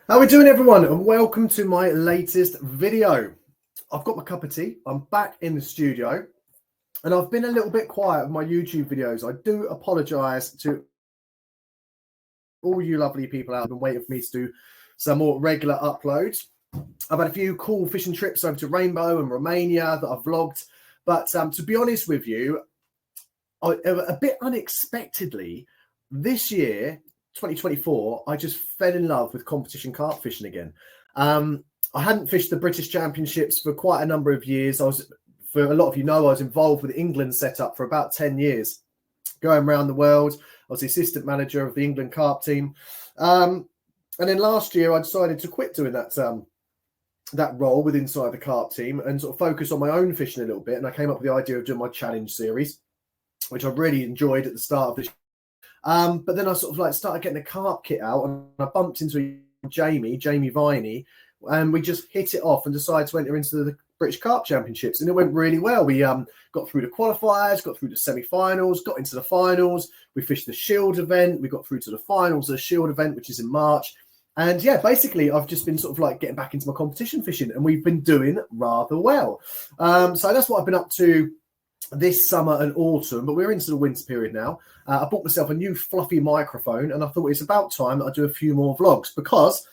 How are we doing, everyone? And welcome to my latest video. I've got my cup of tea. I'm back in the studio and I've been a little bit quiet with my YouTube videos. I do apologize to all you lovely people out there who've been waiting for me to do some more regular uploads. I've had a few cool fishing trips over to Rainbow and Romania that I've vlogged. But to be honest with you, a bit unexpectedly, this year, 2024, I just fell in love with competition carp fishing again. I hadn't fished the British Championships for quite a number of years. For a lot of you know, I was involved with England setup for about 10 years, going around the world. I was the assistant manager of the England carp team. And then last year, I decided to quit doing that role with inside the carp team and sort of focus on my own fishing a little bit. And I came up with the idea of doing my challenge series, which I really enjoyed at the start of this. But then I sort of started getting a carp kit out and I bumped into Jamie Viney, and we just hit it off and decided to enter into the British Carp Championships. And it went really well. We got through the qualifiers, got through the semi-finals, got into the finals. We fished the Shield event. We got through to the finals of the Shield event, which is in March. And yeah, basically, I've just been sort of getting back into my competition fishing, and we've been doing rather well. So that's what I've been up to this summer and autumn, but we're into the winter period now. I bought myself a new fluffy microphone, and I thought it's about time that I do a few more vlogs, because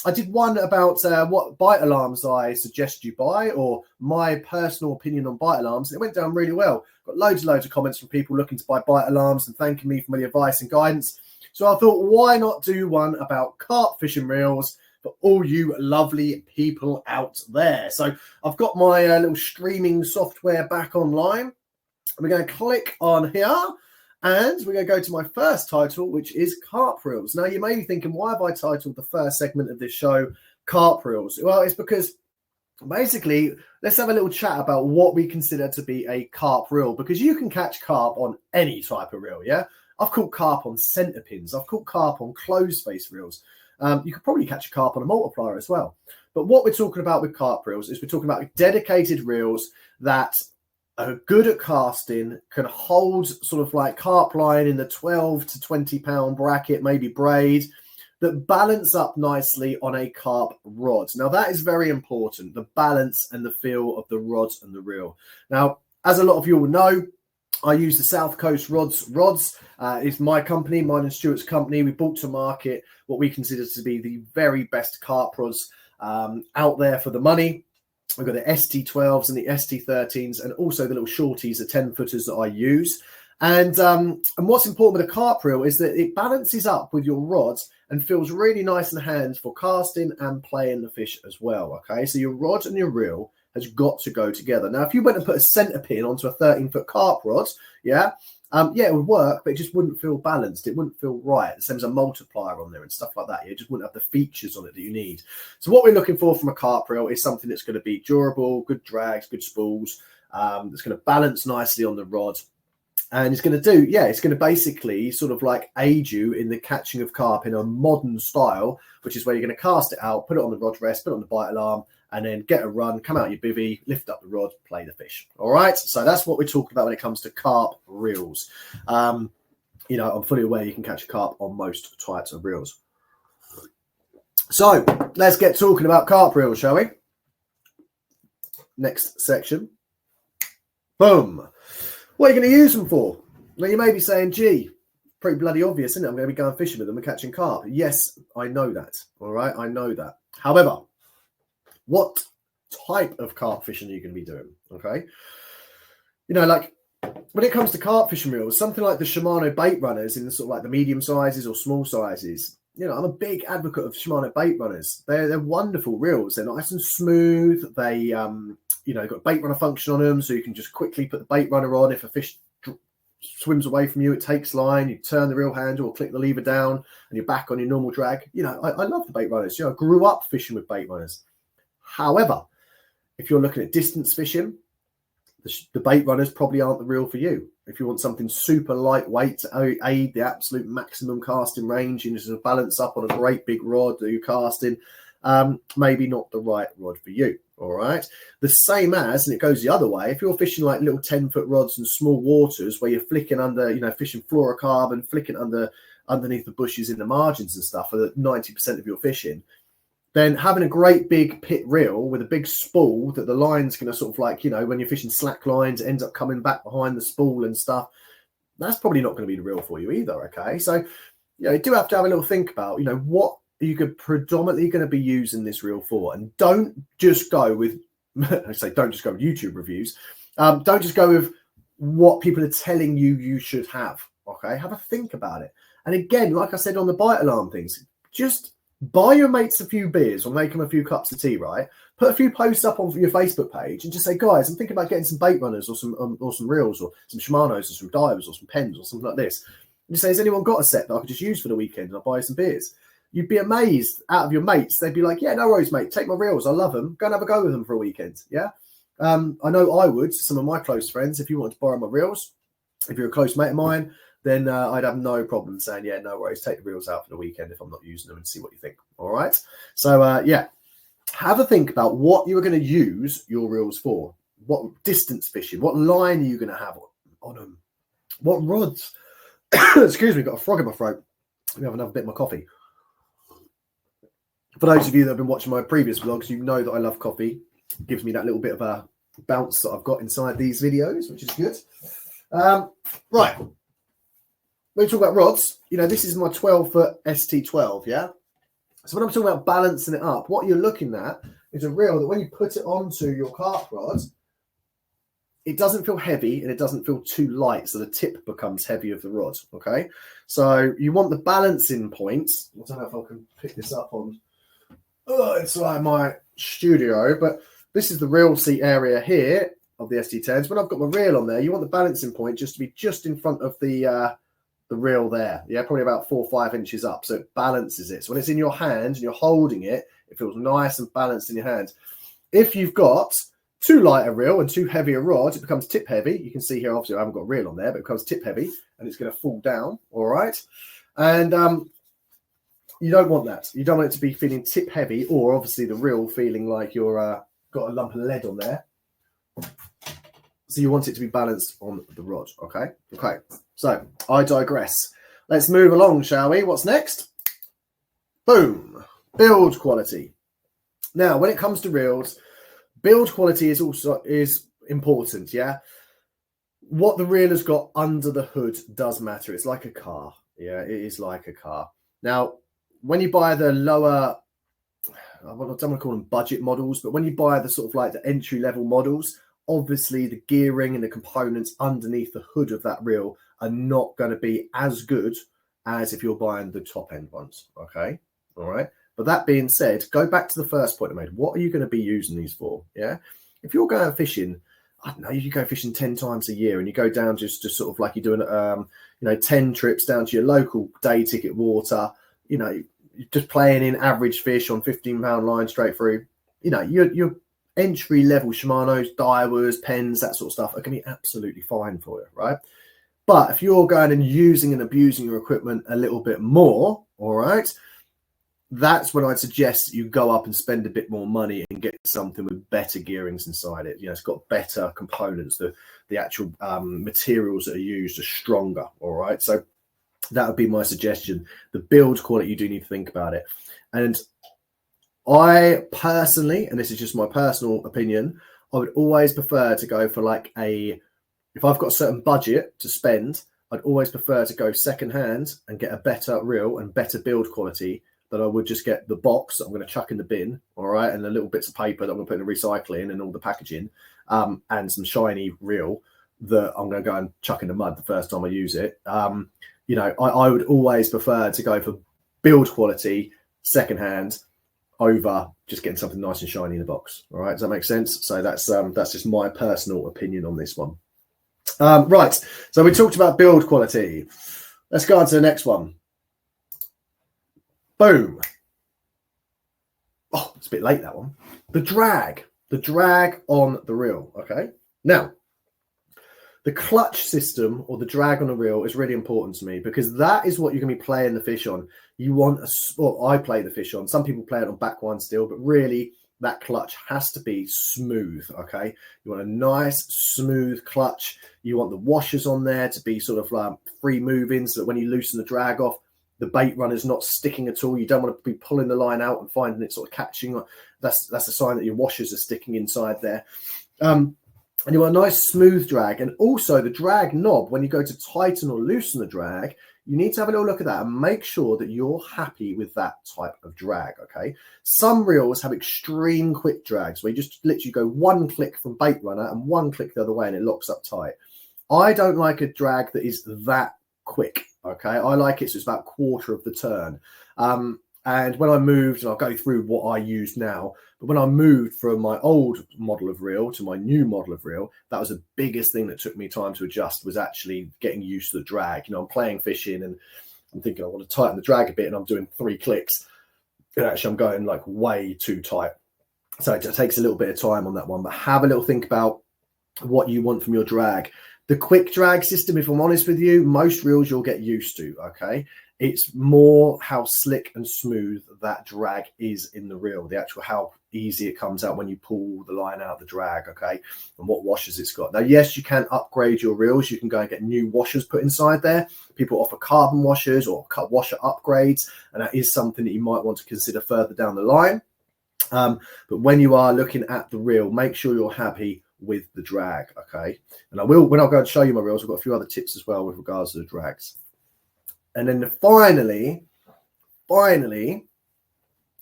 I did one about what bite alarms I suggest you buy, or my personal opinion on bite alarms. It went down really well. Got loads of comments from people looking to buy bite alarms and thanking me for my advice and guidance. So I thought, why not do one about carp fishing reels for all you lovely people out there? So I've got my little streaming software back online. We're going to click on here and we're going to go to my first title, which is Carp Reels. Now, you may be thinking, why have I titled the first segment of this show Carp Reels? Well, it's because basically, let's have a little chat about what we consider to be a carp reel, because you can catch carp on any type of reel, yeah? I've caught carp on center pins. I've caught carp on closed face reels. You could probably catch a carp on a multiplier as well. But what we're talking about with carp reels is we're talking about dedicated reels that are good at casting, can hold sort of carp line in the 12 to 20 pound bracket, maybe braid, that balance up nicely on a carp rod. Now, that is very important, the balance and the feel of the rod and the reel. Now, as a lot of you will know, I use the South Coast Rods. It's my company, mine and Stuart's company. We brought to market what we consider to be the very best carp rods out there for the money. We've got the ST12s and the ST13s, and also the little shorties, the 10-footers that I use. And what's important with a carp reel is that it balances up with your rods and feels really nice in the hands for casting and playing the fish as well. Okay, so your rod and your reel has got to go together. Now, if you went and put a center pin onto a 13-foot carp rod, yeah, it would work, but it just wouldn't feel balanced. It wouldn't feel right. The same as a multiplier on there and stuff like that. You just wouldn't have the features on it that you need. So what we're looking for from a carp reel is something that's going to be durable, good drags, good spools, that's going to balance nicely on the rod. And it's going to do, it's going to basically sort of aid you in the catching of carp in a modern style, which is where you're going to cast it out, put it on the rod rest, put it on the bite alarm, and then get a run, come out your bivvy, lift up the rod, play the fish. All right. So that's what we're talking about when it comes to carp reels. I'm fully aware you can catch a carp on most types of reels. So let's get talking about carp reels, shall we? Next section. Boom. What are you going to use them for? Now, you may be saying, gee, pretty bloody obvious, isn't it? I'm going to be going fishing with them and catching carp. Yes, I know that. All right. I know that. However, what type of carp fishing are you going to be doing? Okay. When it comes to carp fishing reels, something like the Shimano bait runners in the sort of the medium sizes or small sizes, I'm a big advocate of Shimano bait runners. They're wonderful reels. They're nice and smooth. They, got bait runner function on them, so you can just quickly put the bait runner on. If a fish swims away from you, it takes line, you turn the reel handle or click the lever down and you're back on your normal drag. I love the bait runners. I grew up fishing with bait runners. However, if you're looking at distance fishing, the bait runners probably aren't the reel for you. If you want something super lightweight to aid the absolute maximum casting range and just balance up on a great big rod that you're casting, maybe not the right rod for you. All right. The same as, and it goes the other way, if you're fishing little 10-foot rods and small waters where you're flicking under, fishing fluorocarbon, flicking underneath the bushes in the margins and stuff for 90% of your fishing, then having a great big pit reel with a big spool that the line's going to sort of like, you know, when you're fishing slack lines, it ends up coming back behind the spool and stuff. That's probably not going to be the reel for you either, okay? So, you know, you do have to have a little think about, you know, what are you predominantly going to be using this reel for? And don't just go with, I say don't just go with YouTube reviews. Don't just go with what people are telling you should have, okay? Have a think about it. And again, like I said on the bite alarm things, just buy your mates a few beers or make them a few cups of tea, right? Put a few posts up on your Facebook page and just say, guys, I'm thinking about getting some bait runners or some reels or some Shimanos or some Daiwas or some pens or something like this. And you say, has anyone got a set that I could just use for the weekend and I'll buy some beers? You'd be amazed out of your mates. They'd be like, yeah, no worries, mate. Take my reels. I love them. Go and have a go with them for a weekend. Yeah. I know I would, some of my close friends, if you wanted to borrow my reels, if you're a close mate of mine, then I'd have no problem saying, yeah, no worries, take the reels out for the weekend if I'm not using them and see what you think. All right. So, yeah, have a think about what you are going to use your reels for. What distance fishing, what line are you going to have on them? What rods? Excuse me, got a frog in my throat. Let me have another bit of my coffee. For those of you that have been watching my previous vlogs, you know that I love coffee. It gives me that little bit of a bounce that I've got inside these videos, which is good. Right. When we talk about rods, you know, this is my 12-foot ST12, yeah? So when I'm talking about balancing it up, what you're looking at is a reel that when you put it onto your carp rod, it doesn't feel heavy and it doesn't feel too light, so the tip becomes heavy of the rod, okay? So you want the balancing points. I don't know if I can pick this up on inside my studio, but this is the reel seat area here of the ST10s. When I've got my reel on there, you want the balancing point just to be just in front of the reel there, yeah, probably about 4 or 5 inches up, so it balances it. So when it's in your hand and you're holding it, it feels nice and balanced in your hand. If you've got too light a reel and too heavy a rod, it becomes tip heavy. You can see here, obviously I haven't got a reel on there, but it becomes tip heavy and it's going to fall down, all right? And you don't want that. You don't want it to be feeling tip heavy, or obviously the reel feeling like you're got a lump of lead on there. So you want it to be balanced on the rod, okay? Okay, so I digress. Let's move along, shall we? What's next? Boom, build quality. Now, when it comes to reels, build quality is important, yeah? What the reel has got under the hood does matter. It's like a car, yeah, it is like a car. Now, when you buy the lower, I don't want to call them budget models, but when you buy the sort of like the entry-level models, obviously the gearing and the components underneath the hood of that reel are not going to be as good as if you're buying the top end ones, okay? All right. But that being said, go back to the first point I made. What are you going to be using these for? Yeah. If you're going fishing, I don't know, you go fishing 10 times a year and you go down just sort of like you're doing, 10 trips down to your local day ticket water, you know, just playing in average fish on 15-pound line straight through, you know, you're entry-level Shimanos, Daiwas, pens, that sort of stuff are going to be absolutely fine for you, right? But if you're going and using and abusing your equipment a little bit more, all right, that's when I'd suggest you go up and spend a bit more money and get something with better gearings inside it. You know, it's got better components. The actual materials that are used are stronger, all right? So that would be my suggestion. The build quality, you do need to think about it. And I personally, and this is just my personal opinion, I would always prefer to go for like if I've got a certain budget to spend, I'd always prefer to go second hand and get a better reel and better build quality than I would just get the box that I'm going to chuck in the bin, all right, and the little bits of paper that I'm going to put in the recycling and all the packaging, and some shiny reel that I'm going to go and chuck in the mud the first time I use it. You know, I would always prefer to go for build quality second hand over just getting something nice and shiny in the box. All right, does that make sense? So that's just my personal opinion on this one. Right, so we talked about build quality. Let's go on to the next one. Boom. Oh, it's a bit late, that one. The drag on the reel. Okay, now the clutch system or the drag on the reel is really important to me because that is what you're going to be playing the fish on. You want I play the fish on. Some people play it on back one still, but really that clutch has to be smooth, okay? You want a nice, smooth clutch. You want the washers on there to be sort of free moving so that when you loosen the drag off, the bait runner's not sticking at all. You don't want to be pulling the line out and finding it sort of catching. That's a sign that your washers are sticking inside there. And you want a nice smooth drag. And also the drag knob, when you go to tighten or loosen the drag, you need to have a little look at that and make sure that you're happy with that type of drag, okay? Some reels have extreme quick drags where you just literally go one click from bait runner and one click the other way and it locks up tight. I don't like a drag that is that quick, okay? I like it so it's about a quarter of the turn. And when I moved, and I'll go through what I use now, but when I moved from my old model of reel to my new model of reel, that was the biggest thing that took me time to adjust, was actually getting used to the drag. You know, I'm playing fishing and I'm thinking I want to tighten the drag a bit and I'm doing 3 clicks. And actually I'm going like way too tight. So it just takes a little bit of time on that one, but have a little think about what you want from your drag. The quick drag system, if I'm honest with you, most reels you'll get used to, okay? It's more how slick and smooth that drag is in the reel, the actual how easy it comes out when you pull the line out of the drag, okay, and what washers it's got. Now, yes, you can upgrade your reels. You can go and get new washers put inside there. People offer carbon washers or washer upgrades, and that is something that you might want to consider further down the line. But when you are looking at the reel, make sure you're happy with the drag, okay? And I will, when I go and show you my reels, I've got a few other tips as well with regards to the drags. And then finally,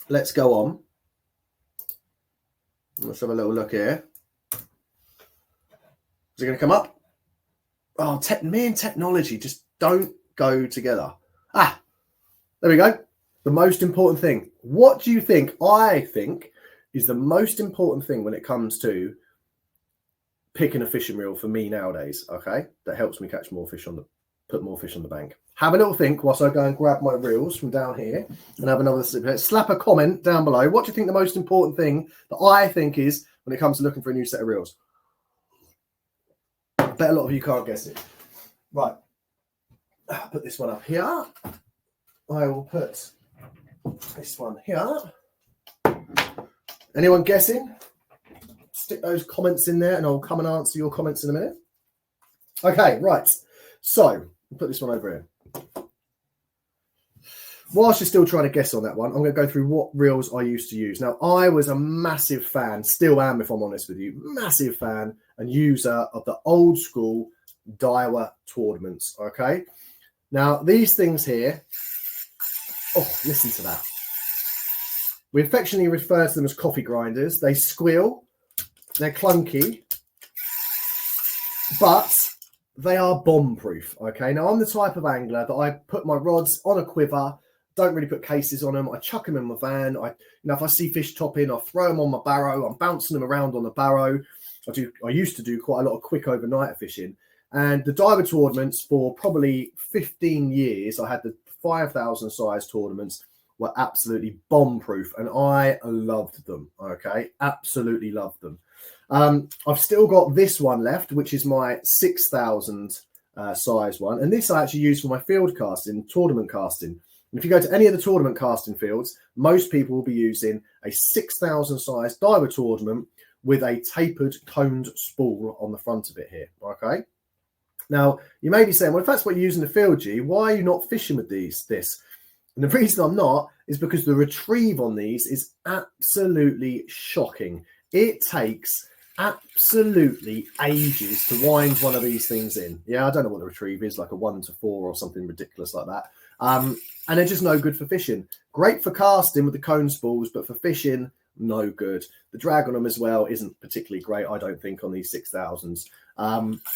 let's go on. Let's have a little look here. Is it going to come up? Oh, me and technology just don't go together. Ah, there we go. The most important thing. What do you think? I think is the most important thing when it comes to picking a fishing reel for me nowadays, okay? That helps me catch more fish put more fish on the bank. Have a little think whilst I go and grab my reels from down here and have another sip. Slap a comment down below. What do you think the most important thing that I think is when it comes to looking for a new set of reels? I bet a lot of you can't guess it. Right. I'll put this one up here. I will put this one here. Anyone guessing? Stick those comments in there and I'll come and answer your comments in a minute. Okay, right. So, I'll put this one over here. Whilst you're still trying to guess on that one, I'm going to go through what reels I used to use. Now, I was a massive fan, still am if I'm honest with you, massive fan and user of the old school Daiwa tournaments, okay? Now, these things here, oh, listen to that. We affectionately refer to them as coffee grinders. They squeal, they're clunky, but they are bomb-proof, okay? Now, I'm the type of angler that I put my rods on a quiver, don't really put cases on them. I chuck them in my van. If I see fish topping, I throw them on my barrow. I'm bouncing them around on the barrow. I used to do quite a lot of quick overnight fishing. And the Daiwa tournaments for probably 15 years, I had the 5,000 size tournaments, were absolutely bomb-proof. And I loved them, okay? Absolutely loved them. I've still got this one left, which is my 6,000 size one. And this I actually use for my field casting, tournament casting. And if you go to any of the tournament casting fields, most people will be using a 6,000 size Daiwa tournament with a tapered coned spool on the front of it here, okay? Now, you may be saying, well, if that's what you're using the field, G, why are you not fishing with this? And the reason I'm not is because the retrieve on these is absolutely shocking. It takes absolutely ages to wind one of these things in. Yeah, I don't know what the retrieve is, like a 1 to 4 or something ridiculous like that. And they're just no good for fishing. Great for casting with the cone spools, but for fishing, no good. The drag on them as well isn't particularly great, I don't think, on these 6,000s.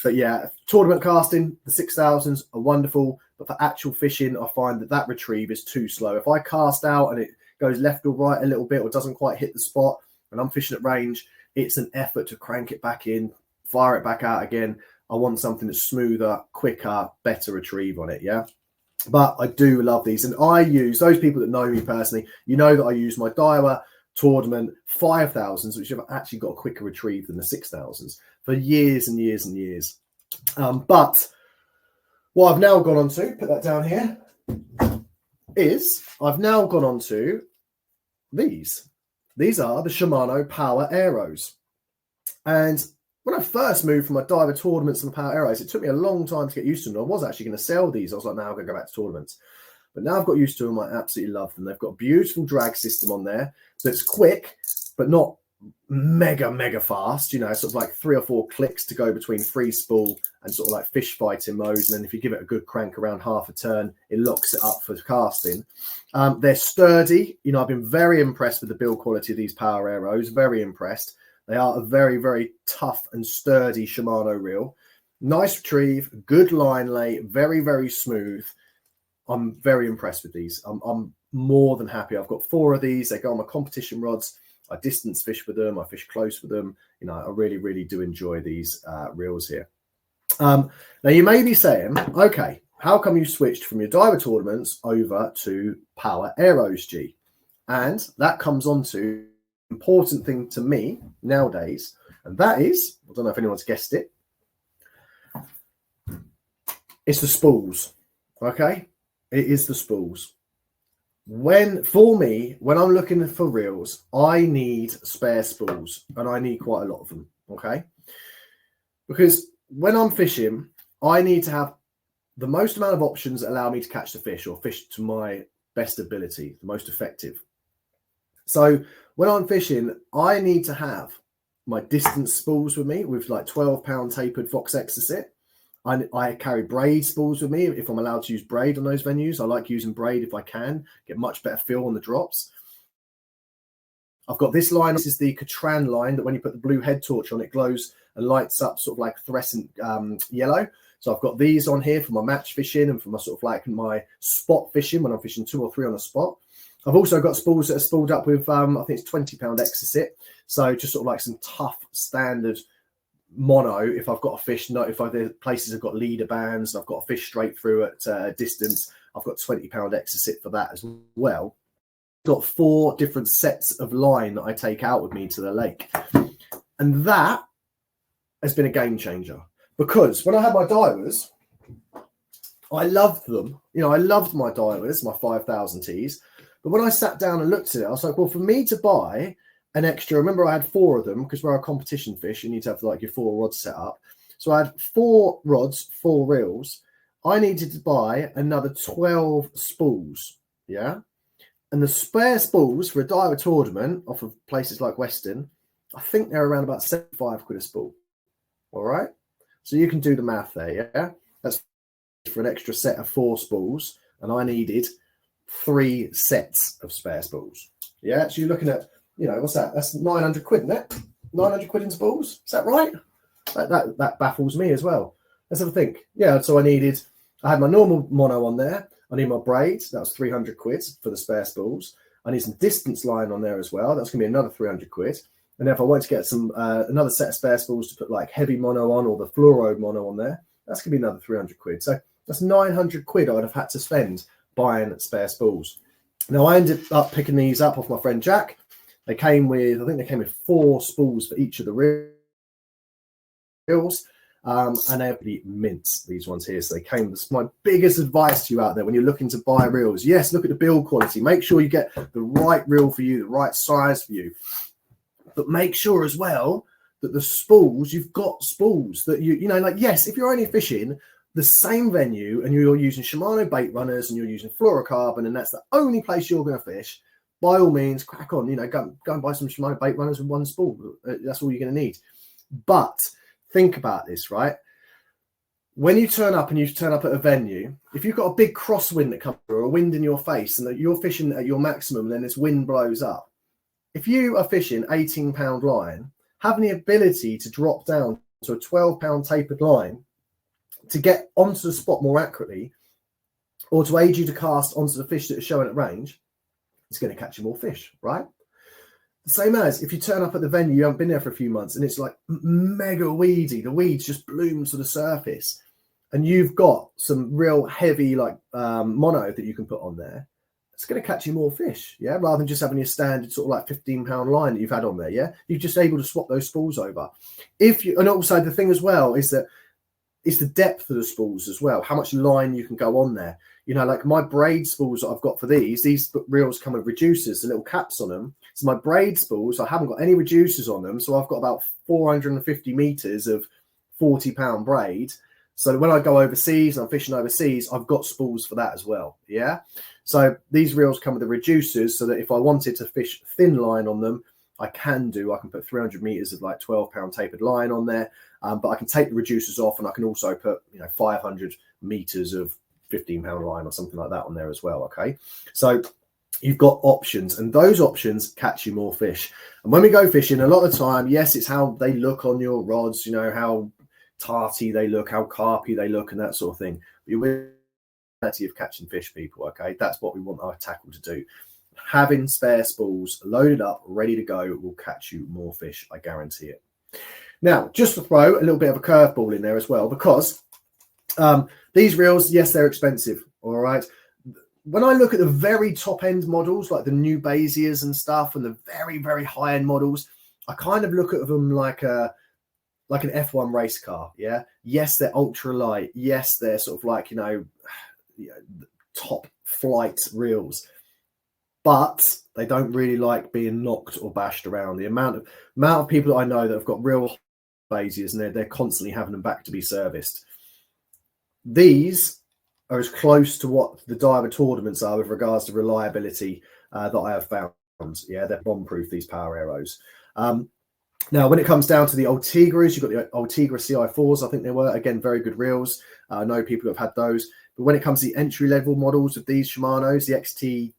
But yeah, tournament casting, the 6,000s are wonderful, but for actual fishing, I find that retrieve is too slow. If I cast out and it goes left or right a little bit or doesn't quite hit the spot, and I'm fishing at range, it's an effort to crank it back in, fire it back out again. I want something that's smoother, quicker, better retrieve on it, yeah? But I do love these. And I use, those people that know me personally, you know that I use my Daiwa tournament 5,000s, which have actually got a quicker retrieve than the 6,000s for years and years and years. But what I've now gone on to, put that down here, is I've now gone on to these. These are the Shimano Power Arrows. And when I first moved from my Daiwa tournaments and the Power Arrows, it took me a long time to get used to them. I was actually going to sell these. I was like, now I'm going to go back to tournaments. But now I've got used to them, I absolutely love them. They've got a beautiful drag system on there. So it's quick, but not mega fast, you know, sort of like 3 or 4 clicks to go between free spool and sort of like fish fighting mode. And then if you give it a good crank around half a turn, it locks it up for casting. They're sturdy. You know, I've been very impressed with the build quality of these power arrows, very impressed. They are a very tough and sturdy Shimano reel. Nice retrieve, good line lay, very smooth. I'm very impressed with these. I'm more than happy. I've got 4 of these. They go on my competition rods. I distance fish with them. I fish close with them. You know, I really do enjoy these reels here. Now, you may be saying, okay, how come you switched from your Daiwa tournaments over to power arrows, G? And that comes on to an important thing to me nowadays. And that is, I don't know if anyone's guessed it, it's the spools, okay? It is the spools. For me, when I'm looking for reels, I need spare spools, and I need quite a lot of them, okay? Because when I'm fishing, I need to have the most amount of options that allow me to catch the fish or fish to my best ability, the most effective. So when I'm fishing, I need to have my distance spools with me with like 12-pound tapered Fox Exocet. I carry braid spools with me if I'm allowed to use braid on those venues. I like using braid if I can, get much better feel on the drops. I've got this line. This is the Catran line that when you put the blue head torch on, it glows and lights up sort of like fluorescent yellow. So I've got these on here for my match fishing and for my sort of like my spot fishing when I'm fishing 2 or 3 on a spot. I've also got spools that are spooled up with, I think it's 20-pound Exocet. So just sort of like some tough standard mono if I've got a fish, not if the places have got leader bands and I've got a fish straight through at a distance, I've got 20-pound Exocet for that as well. Got 4 different sets of line that I take out with me to the lake, and that has been a game changer because when I had my Daiwas, I loved them. You know, I loved my Daiwas, my 5,000 Ts, but when I sat down and looked at it, I was like, well, for me to buy an extra, remember I had 4 of them because we're a competition fish, you need to have like your 4 rods set up. So I had 4 rods, 4 reels. I needed to buy another 12 spools, yeah? And the spare spools for a Daiwa tournament off of places like Western, I think they're around about 75 quid a spool, all right? So you can do the math there, yeah? That's for an extra set of 4 spools, and I needed 3 sets of spare spools, yeah? So you're looking at, you know, what's that? That's 900 quid, isn't it? 900 quid in spools. Is that right? That baffles me as well. Let's have a think. Yeah, so I had my normal mono on there. I need my braids. That was 300 quid for the spare spools. I need some distance line on there as well. That's going to be another 300 quid. And if I want to get some another set of spare spools to put like heavy mono on or the fluoro mono on there, that's going to be another 300 quid. So that's 900 quid I would have had to spend buying spare spools. Now, I ended up picking these up off my friend Jack. They came with, I think they came with 4 spools for each of the reels. And they're pretty mints, these ones here. So they came with my biggest advice to you out there when you're looking to buy reels. Yes, look at the build quality. Make sure you get the right reel for you, the right size for you. But make sure as well that the spools, you've got spools that you know, like, yes, if you're only fishing the same venue and you're using Shimano bait runners and you're using fluorocarbon and that's the only place you're going to fish, by all means, crack on, you know, go and buy some Shimano bait runners with 1 spool. That's all you're going to need. But think about this, right? When you turn up and you turn up at a venue, if you've got a big crosswind that comes through or a wind in your face and that you're fishing at your maximum and then this wind blows up, if you are fishing 18-pound line, having the ability to drop down to a 12-pound tapered line to get onto the spot more accurately or to aid you to cast onto the fish that are showing at range, it's going to catch you more fish, right? The same as if you turn up at the venue, you haven't been there for a few months and it's like mega weedy, the weeds just bloom to the surface and you've got some real heavy like mono that you can put on there, it's going to catch you more fish, yeah? Rather than just having your standard sort of like 15-pound line that you've had on there, yeah? You're just able to swap those spools over. And also the thing as well is that it's the depth of the spools as well, how much line you can go on there. You know, like my braid spools that I've got for these reels come with reducers, the little caps on them. So my braid spools, I haven't got any reducers on them. So I've got about 450 meters of 40-pound braid. So when I go overseas and I'm fishing overseas, I've got spools for that as well. Yeah. So these reels come with the reducers so that if I wanted to fish thin line on them, I can do. I can put 300 meters of like 12-pound tapered line on there, but I can take the reducers off, and I can also put 500 meters of 15-pound line or something like that on there as well. Okay, so you've got options, and those options catch you more fish. And when we go fishing, a lot of the time, yes, it's how they look on your rods, how tarty they look, how carpy they look, and that sort of thing. But you're of catching fish, people. Okay, that's what we want our tackle to do. Having spare spools loaded up, ready to go, will catch you more fish. I guarantee it. Now, just to throw a little bit of a curveball in there as well, because these reels, yes, they're expensive. All right. When I look at the very top end models, like the new Beziers and stuff, and the very, very high end models, I kind of look at them like an F1 race car. Yeah. Yes, they're ultra light. Yes, they're sort of like, top flight reels, but they don't really like being knocked or bashed around. The amount of people that I know that have got real Beziers and they're constantly having them back to be serviced. These are as close to what the Daiwa tournaments are with regards to reliability that I have found. Yeah, they're bomb-proof, these power arrows. Now, when it comes down to the Ultegras, you've got the Ultegra CI4s. I think they were, again, very good reels. I know people have had those. But when it comes to the entry-level models of these Shimanos, the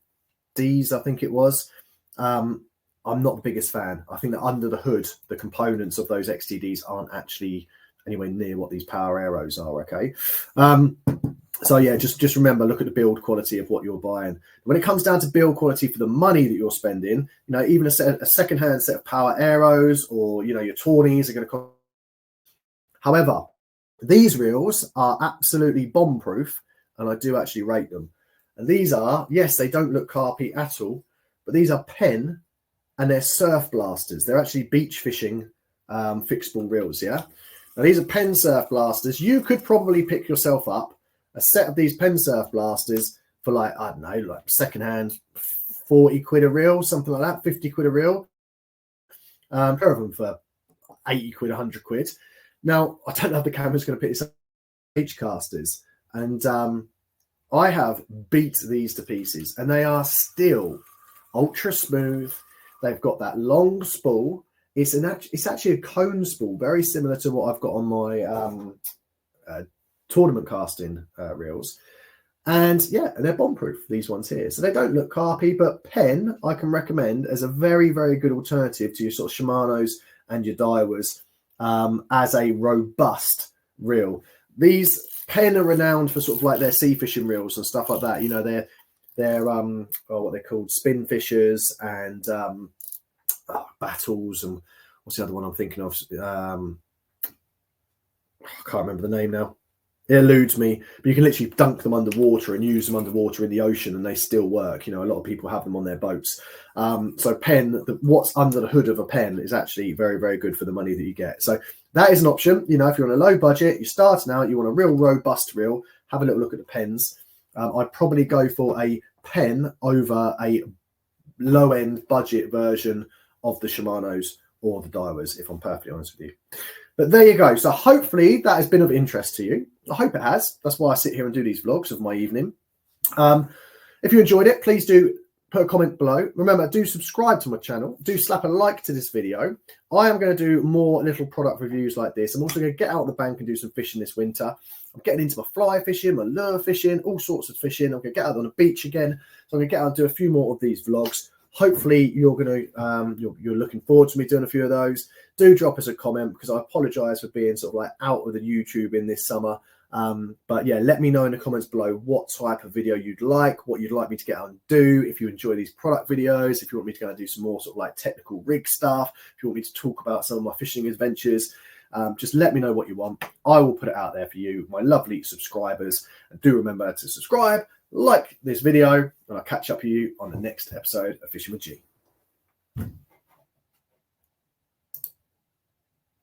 XTDs, I think it was, I'm not the biggest fan. I think that under the hood, the components of those XTDs aren't actually anywhere near what these power arrows are, okay? So yeah, just remember, look at the build quality of what you're buying. When it comes down to build quality for the money that you're spending, even a second-hand set of power arrows or, your Tawnies are going to cost. However, these reels are absolutely bomb-proof, and I do actually rate them. And these are, yes, they don't look carpy at all, but these are Penn, and they're surf blasters. They're actually beach fishing fixable reels, yeah? Now, these are Penn surf blasters. You could probably pick yourself up a set of these Penn surf blasters for like, I don't know, like secondhand 40 quid a reel, something like that, 50 quid a reel. Pair of them for 80 quid, 100 quid. Now, I don't know if the camera's going to pick this up. H casters, and I have beat these to pieces, and they are still ultra smooth. They've got that long spool. It's actually a cone spool, very similar to what I've got on my tournament casting reels. And yeah, they're bomb-proof, these ones here. So they don't look carpy, but Penn I can recommend as a very, very good alternative to your sort of Shimanos and your Daiwas as a robust reel. These Penn are renowned for sort of like their sea fishing reels and stuff like that. They're what they're called, spin fishers and battles, and what's the other one I'm thinking of? I can't remember the name now. It eludes me, but you can literally dunk them underwater and use them underwater in the ocean, and they still work. A lot of people have them on their boats. So Penn, what's under the hood of a Penn is actually very, very good for the money that you get. So that is an option. If you're on a low budget, you're starting out, you want a real robust reel, have a little look at the Penns. I'd probably go for a Penn over a low-end budget version of the Shimanos or the Daiwas, if I'm perfectly honest with you. But there you go. So hopefully that has been of interest to you. I hope it has. That's why I sit here and do these vlogs of my evening. If you enjoyed it, please do put a comment below. Remember, do subscribe to my channel. Do slap a like to this video. I am going to do more little product reviews like this. I'm also going to get out of the bank and do some fishing this winter. I'm getting into my fly fishing, my lure fishing, all sorts of fishing. I'm going to get out on the beach again. So I'm going to get out and do a few more of these vlogs. Hopefully you're going to you're looking forward to me doing a few of those. Do drop us a comment, because I apologize for being sort of like out of the YouTube in this summer. But yeah, let me know in the comments below what type of video you'd like, what you'd like me to get out and do. If you enjoy these product videos, if you want me to go and do some more sort of like technical rig stuff, if you want me to talk about some of my fishing adventures, just let me know what you want. I will put it out there for you, my lovely subscribers. And do remember to subscribe, like this video, and I'll catch up with you on the next episode of Fishing with G.